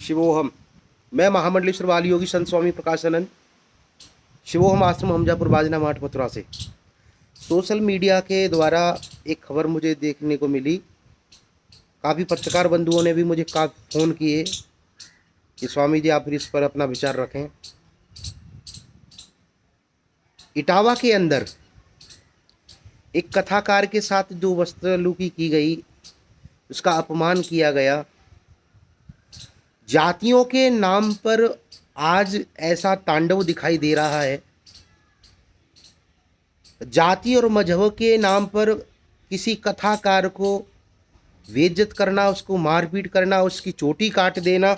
शिवोहम। मैं महामंडलेश्वर वाली योगी संत स्वामी प्रकाशानंद, शिवोहम आश्रम हमजापुर बाजना माठ मथुरा से। सोशल मीडिया के द्वारा एक खबर मुझे देखने को मिली। काफ़ी पत्रकार बंधुओं ने भी मुझे काफ़ी फ़ोन किए कि स्वामी जी आप फिर इस पर अपना विचार रखें। इटावा के अंदर एक कथाकार के साथ जो बदसलूकी की गई, उसका अपमान किया गया। जातियों के नाम पर आज ऐसा तांडव दिखाई दे रहा है। जाति और मजहब के नाम पर किसी कथाकार को बेइज्जत करना, उसको मारपीट करना, उसकी चोटी काट देना,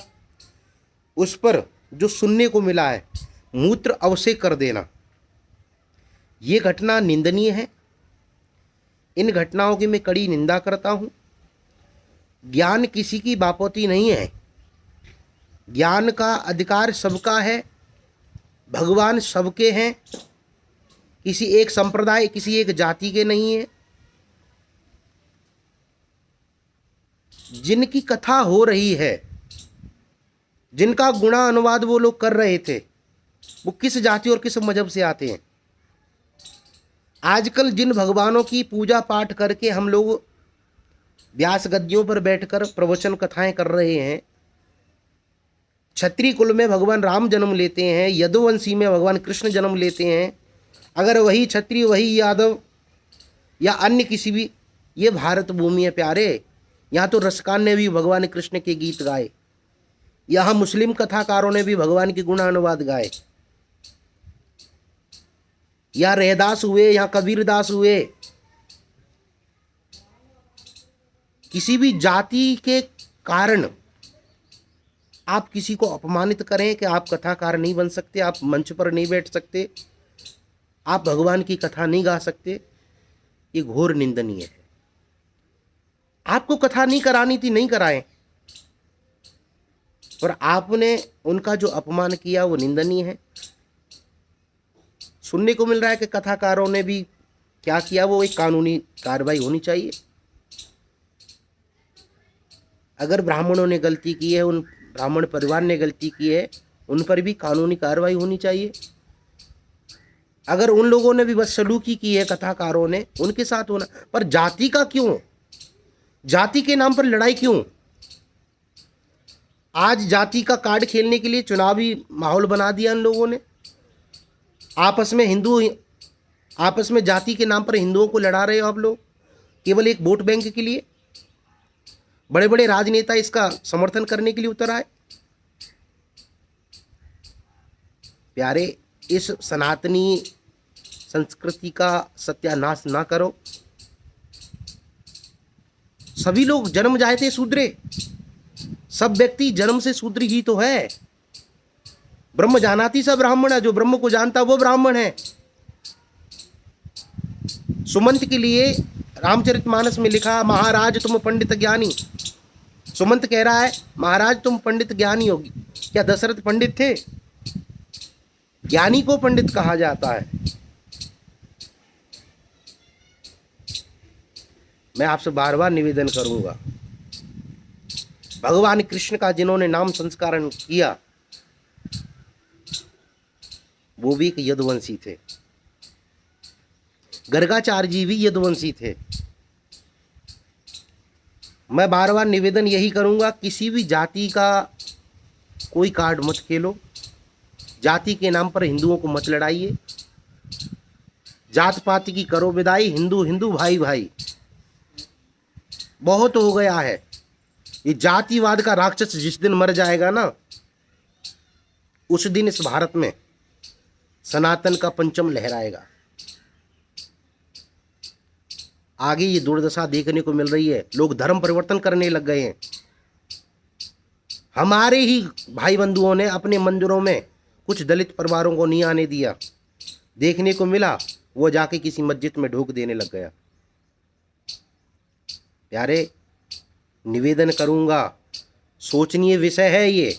उस पर जो सुनने को मिला है मूत्र अवशेष कर देना, ये घटना निंदनीय है। इन घटनाओं की मैं कड़ी निंदा करता हूँ। ज्ञान किसी की बापौती नहीं है, ज्ञान का अधिकार सबका है, भगवान सबके हैं, किसी एक संप्रदाय किसी एक जाति के नहीं है। जिनकी कथा हो रही है, जिनका गुणा अनुवाद वो लोग कर रहे थे, वो किस जाति और किस मजहब से आते हैं। आजकल जिन भगवानों की पूजा पाठ करके हम लोग व्यास गद्दियों पर बैठकर प्रवचन कथाएं कर रहे हैं, क्षत्रिय कुल में भगवान राम जन्म लेते हैं, यदुवंशी में भगवान कृष्ण जन्म लेते हैं। अगर वही क्षत्रिय, वही यादव या अन्य किसी भी, ये भारत भूमि है प्यारे। यहाँ तो रसकान ने भी भगवान कृष्ण के गीत गाए, यहाँ मुस्लिम कथाकारों ने भी भगवान के गुणानुवाद गाए, या रहदास हुए, या कबीरदास हुए। किसी भी जाति के कारण आप किसी को अपमानित करें कि आप कथाकार नहीं बन सकते, आप मंच पर नहीं बैठ सकते, आप भगवान की कथा नहीं गा सकते, ये घोर निंदनीय है। आपको कथा नहीं करानी थी, नहीं कराएं, और आपने उनका जो अपमान किया वो निंदनीय है। सुनने को मिल रहा है कि कथाकारों ने भी क्या किया, वो एक कानूनी कार्रवाई होनी चाहिए। अगर ब्राह्मणों ने गलती की है, उन ब्राह्मण परिवार ने गलती की है, उन पर भी कानूनी कार्रवाई होनी चाहिए। अगर उन लोगों ने भी बदसलूकी की है, कथाकारों ने, उनके साथ होना। पर जाति का क्यों, जाति के नाम पर लड़ाई क्यों? आज जाति का कार्ड खेलने के लिए चुनावी माहौल बना दिया इन लोगों ने। आपस में हिंदू, आपस में जाति के नाम पर हिंदुओं को लड़ा रहे हो आप लोग, केवल एक वोट बैंक के लिए। बड़े बड़े राजनेता इसका समर्थन करने के लिए उतर आए। प्यारे, इस सनातनी संस्कृति का सत्यानाश ना करो। सभी लोग जन्म जाए थे शूद्रे, सब व्यक्ति जन्म से शूद्र ही तो है। ब्रह्म जानाति स ब्राह्मण है, जो ब्रह्म को जानता वो ब्राह्मण है। सुमंत के लिए रामचरितमानस में लिखा, महाराज तुम पंडित ज्ञानी। सुमंत कह रहा है महाराज तुम पंडित ज्ञानी होगी। क्या दशरथ पंडित थे? ज्ञानी को पंडित कहा जाता है। मैं आपसे बार बार निवेदन करूंगा, भगवान कृष्ण का जिन्होंने नाम संस्करण किया वो भी एक यदुवंशी थे। गर्गाचार्य जी भी यदुवंशी थे। मैं बार बार निवेदन यही करूंगा, किसी भी जाति का कोई कार्ड मत खेलो, जाति के नाम पर हिंदुओं को मत लड़ाइए। जात पात की करो विदाई, हिंदू हिंदू भाई भाई। बहुत हो गया है। ये जातिवाद का राक्षस जिस दिन मर जाएगा ना, उस दिन इस भारत में सनातन का पंचम लहराएगा। आगे ये दुर्दशा देखने को मिल रही है। लोग धर्म परिवर्तन करने लग गए हैं। हमारे ही भाई बंधुओं ने अपने मंदिरों में कुछ दलित परिवारों को नहीं आने दिया, देखने को मिला वो जाके किसी मस्जिद में ढोक देने लग गया। प्यारे, निवेदन करूंगा, सोचनीय विषय है ये।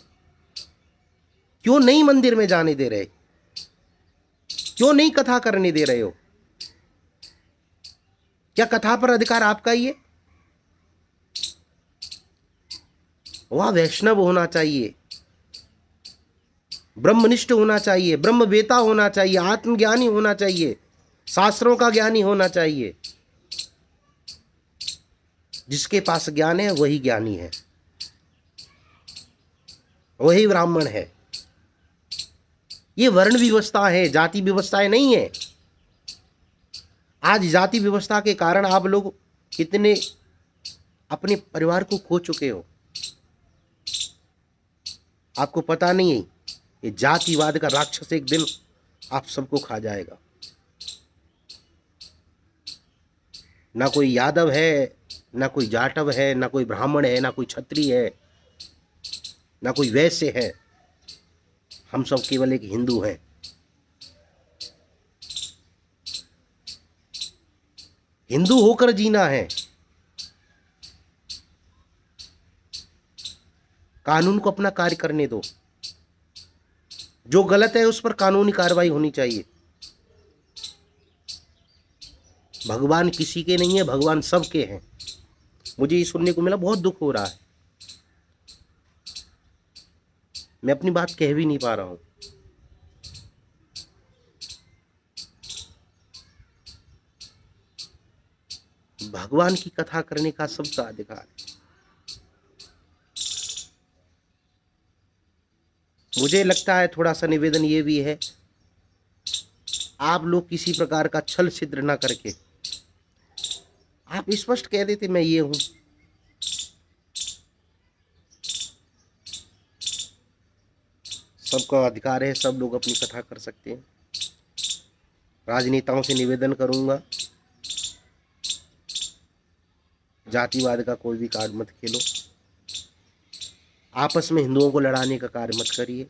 क्यों नहीं मंदिर में जाने दे रहे, क्यों नहीं कथा करने दे रहे हो? क्या कथा पर अधिकार आपका ही है? वह वैष्णव होना चाहिए, ब्रह्मनिष्ठ होना चाहिए, ब्रह्मवेता होना चाहिए, आत्मज्ञानी होना चाहिए, शास्त्रों का ज्ञानी होना चाहिए। जिसके पास ज्ञान है वही ज्ञानी है, वही ब्राह्मण है। ये वर्ण व्यवस्था है, जाति व्यवस्थाएं नहीं है। आज जाति व्यवस्था के कारण आप लोग कितने अपने परिवार को खो चुके हो, आपको पता नहीं है। ये जातिवाद का राक्षस एक दिन आप सबको खा जाएगा। ना कोई यादव है, ना कोई जाटव है, ना कोई ब्राह्मण है, ना कोई क्षत्रिय है, ना कोई वैश्य है। हम सब केवल एक हिंदू हैं। हिंदू होकर जीना है। कानून को अपना कार्य करने दो। जो गलत है उस पर कानूनी कार्रवाई होनी चाहिए। भगवान किसी के नहीं है, भगवान सबके हैं। मुझे ये सुनने को मिला, बहुत दुख हो रहा है। मैं अपनी बात कह भी नहीं पा रहा हूं। भगवान की कथा करने का सबका अधिकार है। मुझे लगता है थोड़ा सा निवेदन ये भी है, आप लोग किसी प्रकार का छल छिद्र ना करके आप स्पष्ट कह देते मैं ये हूं। सबका अधिकार है, सब लोग अपनी कथा कर सकते हैं। राजनेताओं से निवेदन करूंगा, जातिवाद का कोई भी कार्ड मत खेलो। आपस में हिंदुओं को लड़ाने का कार्य मत करिए।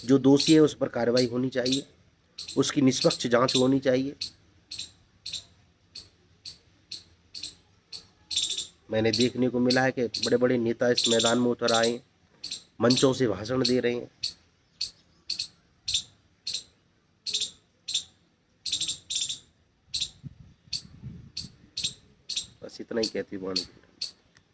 जो दोषी है उस पर कार्रवाई होनी चाहिए, उसकी निष्पक्ष जांच होनी चाहिए। मैंने देखने को मिला है कि बड़े बड़े नेता इस मैदान में उतर आए, मंचों से भाषण दे रहे हैं। बस इतना ही कहती वाणी।